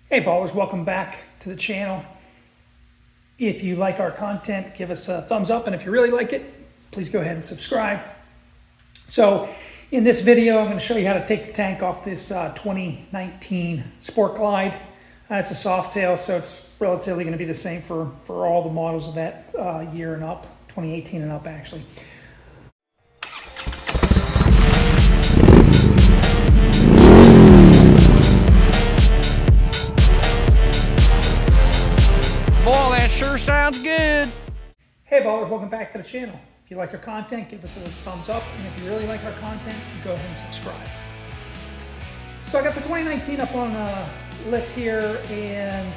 Hey ballers, welcome back to the channel. If you like our content, give us a thumbs up, and if you really like it, please go ahead and subscribe. So in this video, I'm going to show you how to take the tank off this 2019 Sport Glide. It's a Softail, so it's relatively going to be the same for all the models of that year and up, 2018 and up actually. Boy, that sure sounds good. Hey ballers, welcome back to the channel. If you like our content, give us a thumbs up, and if you really like our content, go ahead and subscribe. So I got the 2019 up on a lift here, and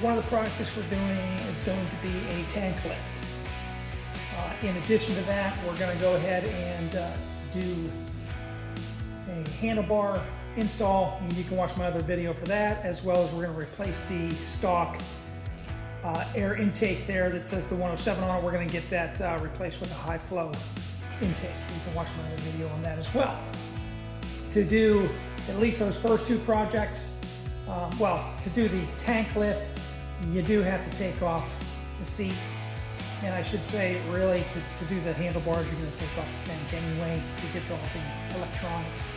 one of the projects we're doing is going to be a tank lift. In addition to that, we're going to go ahead and do a handlebar install, and you can watch my other video for that, as well as we're going to replace the stock air intake there that says the 107 on it. We're going to get that replaced with a high flow intake. You can watch my other video on that as well. To do at least those first two projects, to do the tank lift, you do have to take off the seat. And I should say, really, to do the handlebars, you're going to take off the tank anyway to get to all the electronics.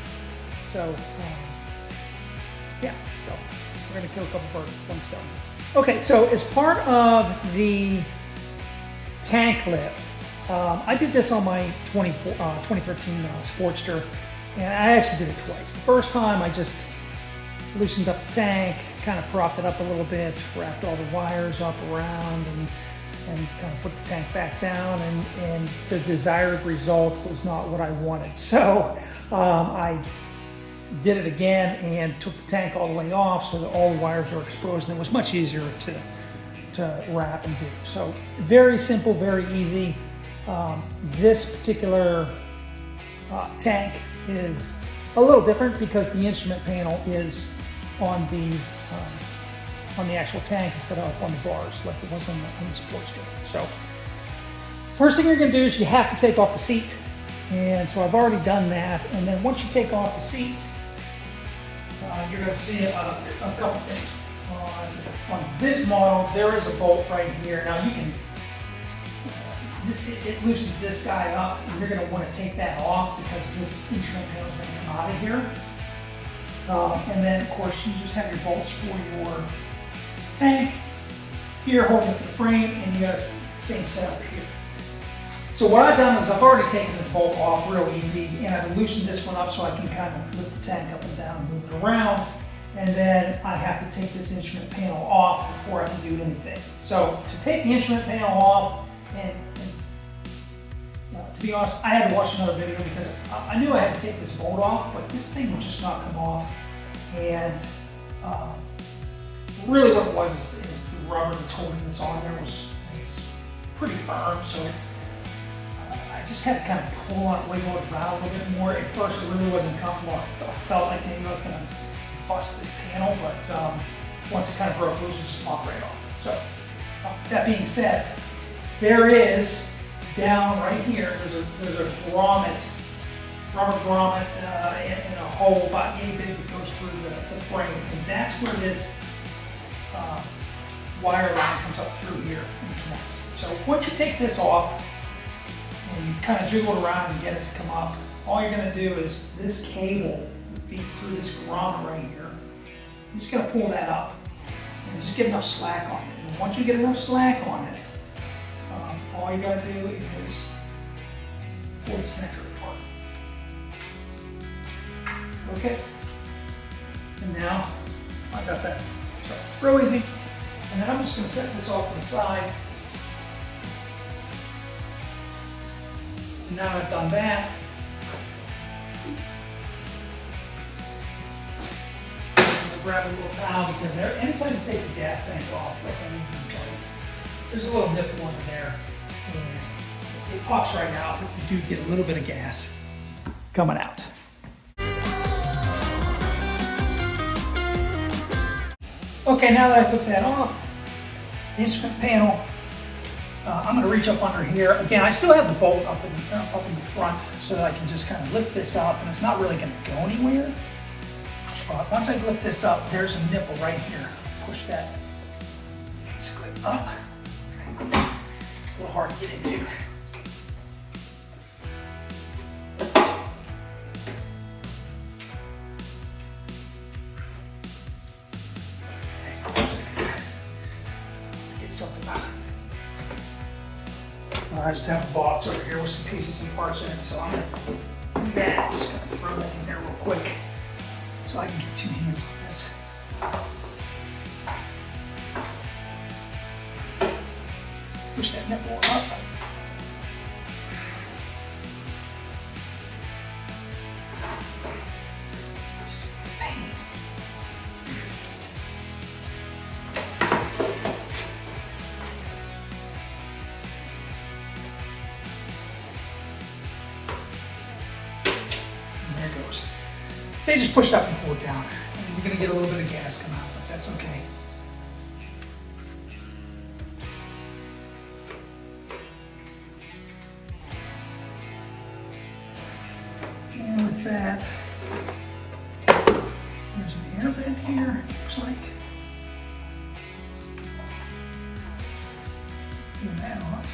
So, so we're going to kill a couple birds with one stone. Okay, so as part of the tank lift, I did this on my 2013 Sportster, and I actually did it twice. The first time I just loosened up the tank, kind of propped it up a little bit, wrapped all the wires up around, and kind of put the tank back down, and the desired result was not what I wanted. So I did it again and took the tank all the way off so that all the wires were exposed, and it was much easier to wrap and do. So very simple, very easy. This particular tank is a little different because the instrument panel is on the actual tank instead of on the bars like it was on the Sportster. So first thing you're going to do is you have to take off the seat, and so I've already done that. And then once you take off the seat, you're going to see a couple things. On this model, there is a bolt right here. Now you can, it loosens this guy up, and you're going to want to take that off because this instrument panel is going to come out of here. And then, of course, you just have your bolts for your tank here holding up the frame, and you got the same setup here. So what I've done is I've already taken this bolt off real easy, and I've loosened this one up so I can kind of lift the tank up and down and move it around. And then I have to take this instrument panel off before I can do anything. So to take the instrument panel off, and to be honest, I had to watch another video because I knew I had to take this bolt off, but this thing would just not come off. And really what it was is the rubber that's holding this on there was pretty firm, so I just had to kind of pull on it, wiggle it around a little bit more. At first it really wasn't comfortable. I felt like maybe I was going to bust this panel, but once it kind of broke loose, it just popped right off. So that being said, there is down right here, there's a grommet, rubber grommet in a hole about yay big that goes through the frame, and that's where this wire line comes up through here and connects. So once you take this off and you kind of jiggle it around and get it to come up, all you're going to do is this cable that feeds through this grommet right here, you're just going to pull that up and just get enough slack on it. And once you get enough slack on it, all you got to do is pull this connector apart. Okay, and now I got that. So real easy. And then I'm just going to set this off to the side. And now I've done that, I'm going to grab a little towel because anytime you take the gas tank off, like I need these lights, there's a little nipple under there, and it pops right out, but you do get a little bit of gas coming out. Okay, now that I took that off, the instrument panel, I'm going to reach up under here. Again, I still have the bolt up in the front so that I can just kind of lift this up, and it's not really going to go anywhere. spot. Once I lift this up, there's a nipple right here. Push that basically up. It's a little hard to get into. Let's get something out. I just have a box over here with some pieces and parts in it, so I'm gonna do that. Just gonna throw that in there real quick so I can get 2 hands on this. Push that nipple up. Pain. And there it goes. So you just push it up and pull it down. And you're gonna get a little bit of gas come out, but that's okay. And with that, there's an air vent here, looks like. Get that off.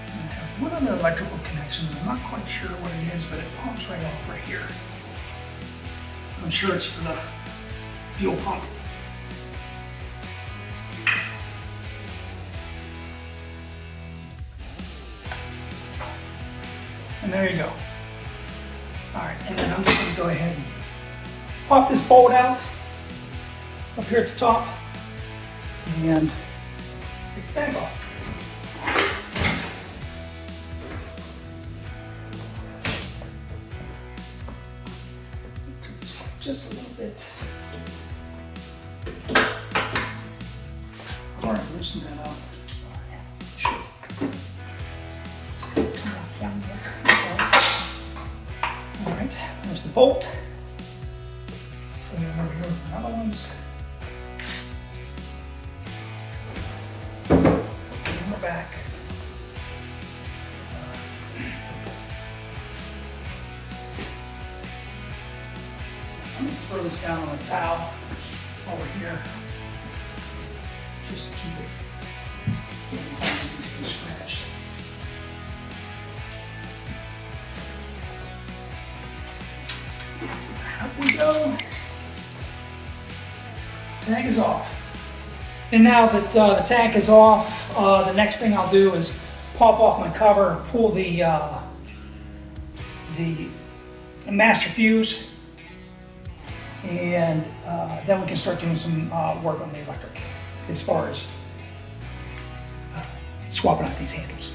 And I have one other electrical connection, I'm not quite sure what it is, but it pops right off right here. I'm sure it's for the fuel pump. And there you go. All right, and then I'm just gonna go ahead and pop this bolt out up here at the top and take the tank off. Turn this off just a little bit. All right, loosen that up. Sure. Let's go to my form there. All right, there's the bolt. Put it over here with the other ones. And we're back. I'm going to throw this down on a towel over here just to keep it from getting scratched. Up we go. Tank is off. And now that the tank is off, the next thing I'll do is pop off my cover, pull the master fuse, and then we can start doing some work on the electric as far as swapping out these handles.